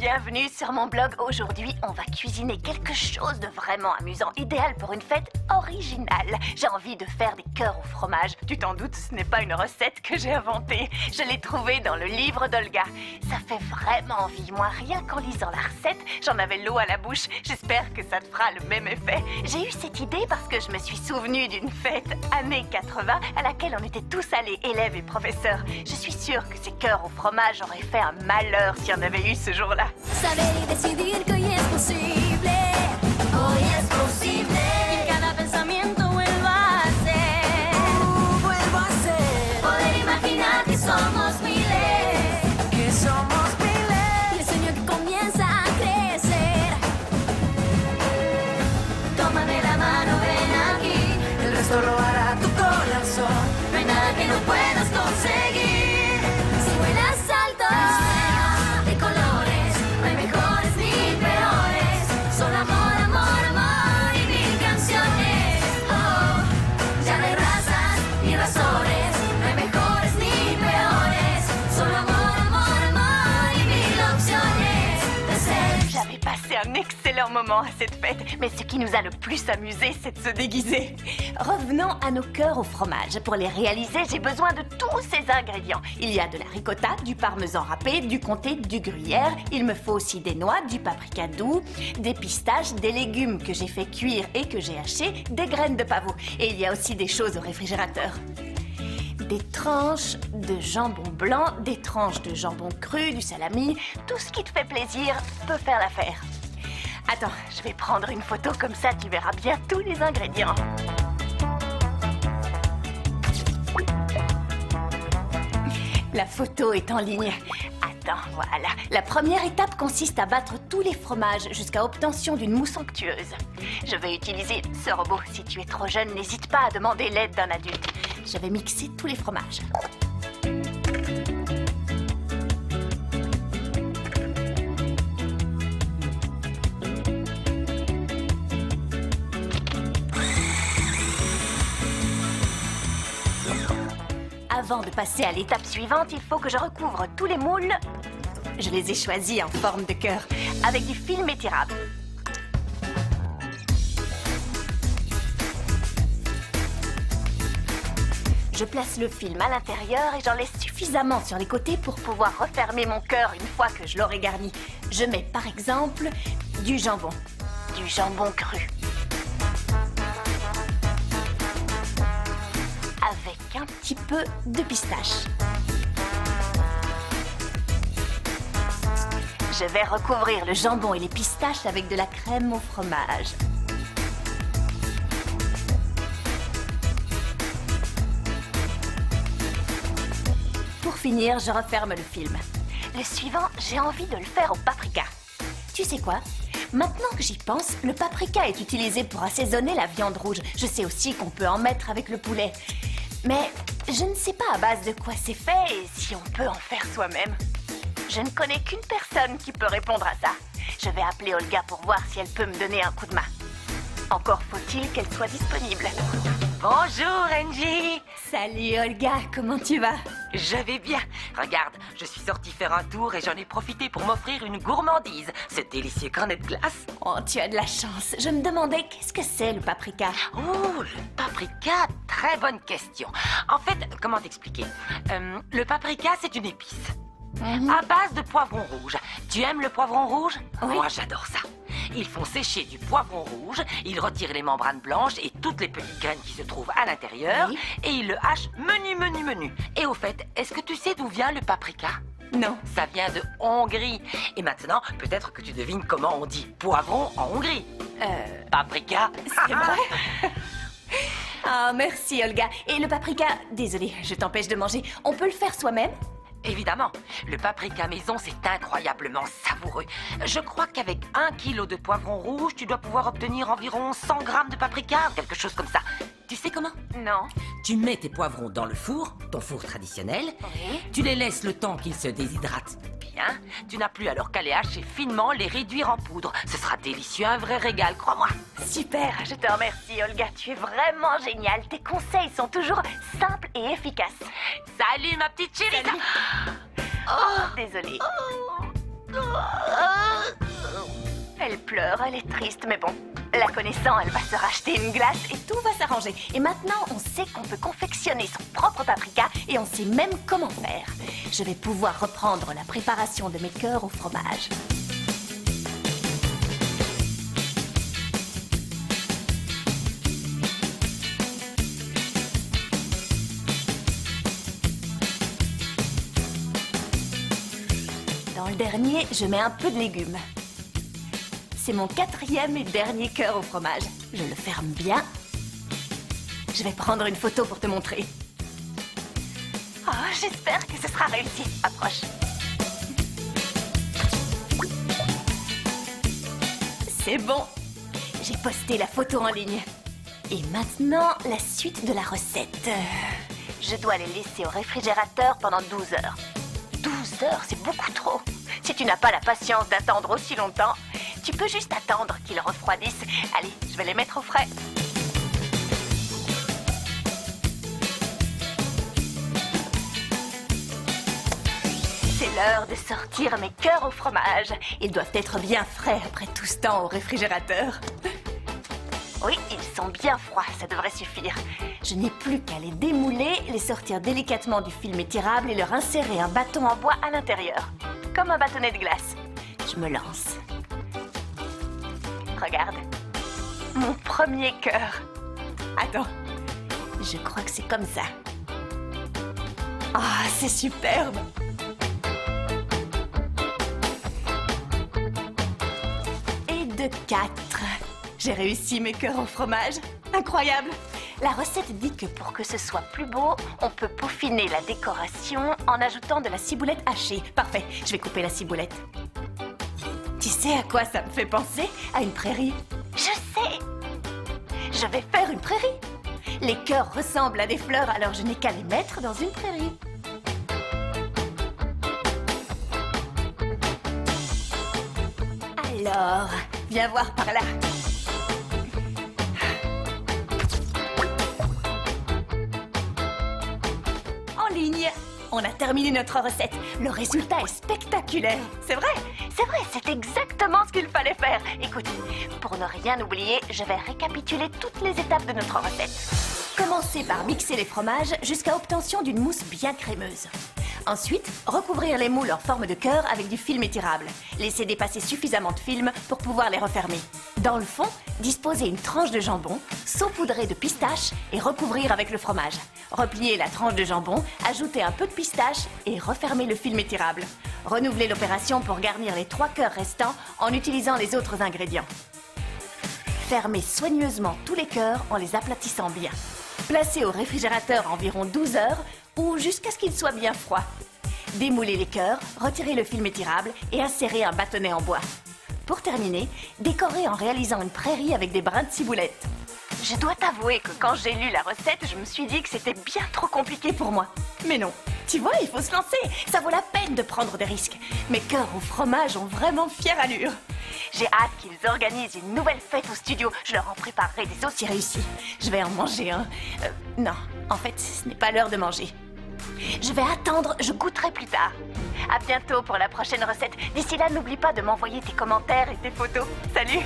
bienvenue sur mon blog. Aujourd'hui, on va cuisiner quelque chose de vraiment amusant, idéal pour une fête originale. J'ai envie de faire des cœurs au fromage. Tu t'en doutes, ce n'est pas une recette que j'ai inventée. Je l'ai trouvée dans le livre d'Olga. Ça fait vraiment envie. Moi, rien qu'en lisant la recette, j'en avais l'eau à la bouche. J'espère que ça te fera le même effet. J'ai eu cette idée parce que je me suis souvenue d'une fête années 80 à laquelle on était tous allés, élèves et professeurs. Je suis sûre que ces cœurs au fromage auraient fait un malheur si on avait eu ce jour-là. Saber y decidir que hoy es posible, hoy es posible. Y en cada pensamiento vuelvo a ser, vuelvo a ser. Poder imaginar que somos miles, que somos miles. Y el sueño que comienza a crecer. Tómame la mano, ven aquí. El resto lo hará tu corazón. No hay nada que no puedas conseguir. Si vuelas alto. Un excellent moment à cette fête, mais ce qui nous a le plus amusé, c'est de se déguiser. Revenons à nos cœurs au fromage. Pour les réaliser, j'ai besoin de tous ces ingrédients. Il y a de la ricotta, du parmesan râpé, du comté, du gruyère. Il me faut aussi des noix, du paprika doux, des pistaches, des légumes que j'ai fait cuire et que j'ai hachés, des graines de pavot. Et il y a aussi des choses au réfrigérateur. Des tranches de jambon blanc, des tranches de jambon cru, du salami. Tout ce qui te fait plaisir peut faire l'affaire. Attends, je vais prendre une photo comme ça, tu verras bien tous les ingrédients. La photo est en ligne. Attends, voilà. La première étape consiste à battre tous les fromages jusqu'à obtention d'une mousse onctueuse. Je vais utiliser ce robot. Si tu es trop jeune, n'hésite pas à demander l'aide d'un adulte. Je vais mixer tous les fromages. Avant de passer à l'étape suivante, il faut que je recouvre tous les moules. Je les ai choisis en forme de cœur, avec du film étirable. Je place le film à l'intérieur et j'en laisse suffisamment sur les côtés pour pouvoir refermer mon cœur une fois que je l'aurai garni. Je mets par exemple du jambon cru. Avec un petit peu de pistache. Je vais recouvrir le jambon et les pistaches avec de la crème au fromage. Pour finir, je referme le film. Le suivant, j'ai envie de le faire au paprika. Tu sais quoi ? Maintenant que j'y pense, le paprika est utilisé pour assaisonner la viande rouge. Je sais aussi qu'on peut en mettre avec le poulet. Mais je ne sais pas à base de quoi c'est fait et si on peut en faire soi-même. Je ne connais qu'une personne qui peut répondre à ça. Je vais appeler Olga pour voir si elle peut me donner un coup de main. Encore faut-il qu'elle soit disponible. Bonjour Angie. Salut Olga, comment tu vas? Je vais bien. Regarde, je suis sortie faire un tour et j'en ai profité pour m'offrir une gourmandise. Ce délicieux cornet de glace. Oh, tu as de la chance. Je me demandais, qu'est-ce que c'est le paprika? Oh, le paprika, très bonne question. En fait, comment t'expliquer? Le paprika, c'est une épice. À base de poivron rouge. Tu aimes le poivron rouge? Oui. Moi, j'adore ça. Ils font sécher du poivron rouge, ils retirent les membranes blanches et toutes les petites graines qui se trouvent à l'intérieur, oui. Et ils le hachent menu. Et au fait, est-ce que tu sais d'où vient le paprika? Non. Ça vient de Hongrie. Et maintenant, peut-être que tu devines comment on dit poivron en Hongrie. Paprika. C'est vrai? Ah, merci Olga. Et le paprika, désolée, je t'empêche de manger. On peut le faire soi-même? Évidemment, le paprika maison, c'est incroyablement savoureux. Je crois qu'avec 1 kilo de poivron rouge, tu dois pouvoir obtenir environ 100 grammes de paprika, quelque chose comme ça. Tu sais comment? Non. Tu mets tes poivrons dans le four, ton four traditionnel. Oui. Tu les laisses le temps qu'ils se déshydratent bien. Tu n'as plus alors qu'à les hacher finement, les réduire en poudre. Ce sera délicieux, un vrai régal, crois-moi. Super, je te remercie Olga, tu es vraiment géniale. Tes conseils sont toujours simples et efficaces. Salut ma petite chérie. Salut. Oh, désolée. Elle pleure, elle est triste, mais bon, la connaissant, elle va se racheter une glace et tout va s'arranger. Et maintenant, on sait qu'on peut confectionner son propre paprika et on sait même comment faire. Je vais pouvoir reprendre la préparation de mes cœurs au fromage. Dans le dernier, je mets un peu de légumes. C'est mon 4e et dernier cœur au fromage. Je le ferme bien. Je vais prendre une photo pour te montrer. Oh, j'espère que ce sera réussi. Approche. C'est bon. J'ai posté la photo en ligne. Et maintenant, la suite de la recette. Je dois les laisser au réfrigérateur pendant 12 heures. 12 heures, c'est beaucoup trop. Si tu n'as pas la patience d'attendre aussi longtemps, tu peux juste attendre qu'ils refroidissent. Allez, je vais les mettre au frais. C'est l'heure de sortir mes cœurs au fromage. Ils doivent être bien frais après tout ce temps au réfrigérateur. Oui, ils sont bien froids, ça devrait suffire. Je n'ai plus qu'à les démouler, les sortir délicatement du film étirable et leur insérer un bâton en bois à l'intérieur. Comme un bâtonnet de glace. Je me lance. Regarde. Mon premier cœur. Attends. Je crois que c'est comme ça. Ah, c'est superbe. Et de 4. J'ai réussi mes cœurs au fromage. Incroyable! La recette dit que pour que ce soit plus beau, on peut peaufiner la décoration en ajoutant de la ciboulette hachée. Parfait, je vais couper la ciboulette. Tu sais à quoi ça me fait penser? À une prairie. Je sais! Je vais faire une prairie. Les cœurs ressemblent à des fleurs, alors je n'ai qu'à les mettre dans une prairie. Alors, viens voir par là. On a terminé notre recette. Le résultat est spectaculaire. C'est vrai, c'est exactement ce qu'il fallait faire. Écoute, pour ne rien oublier, je vais récapituler toutes les étapes de notre recette. Commencez par mixer les fromages jusqu'à obtention d'une mousse bien crémeuse. Ensuite, recouvrir les moules en forme de cœur avec du film étirable. Laissez dépasser suffisamment de film pour pouvoir les refermer. Dans le fond, disposez une tranche de jambon, saupoudrer de pistache et recouvrir avec le fromage. Repliez la tranche de jambon, ajoutez un peu de pistache et refermez le film étirable. Renouvelez l'opération pour garnir les 3 cœurs restants en utilisant les autres ingrédients. Fermez soigneusement tous les cœurs en les aplatissant bien. Placez au réfrigérateur environ 12 heures ou jusqu'à ce qu'il soit bien froid. Démoulez les cœurs, retirez le film étirable et insérez un bâtonnet en bois. Pour terminer, décorez en réalisant une prairie avec des brins de ciboulette. Je dois t'avouer que quand j'ai lu la recette, je me suis dit que c'était bien trop compliqué pour moi. Mais non, tu vois, il faut se lancer. Ça vaut la peine de prendre des risques. Mes cœurs au fromage ont vraiment fière allure. J'ai hâte qu'ils organisent une nouvelle fête au studio. Je leur en préparerai des aussi réussis. Je vais en manger un. Non, en fait, ce n'est pas l'heure de manger. Je vais attendre, je goûterai plus tard. À bientôt pour la prochaine recette. D'ici là, n'oublie pas de m'envoyer tes commentaires et tes photos. Salut!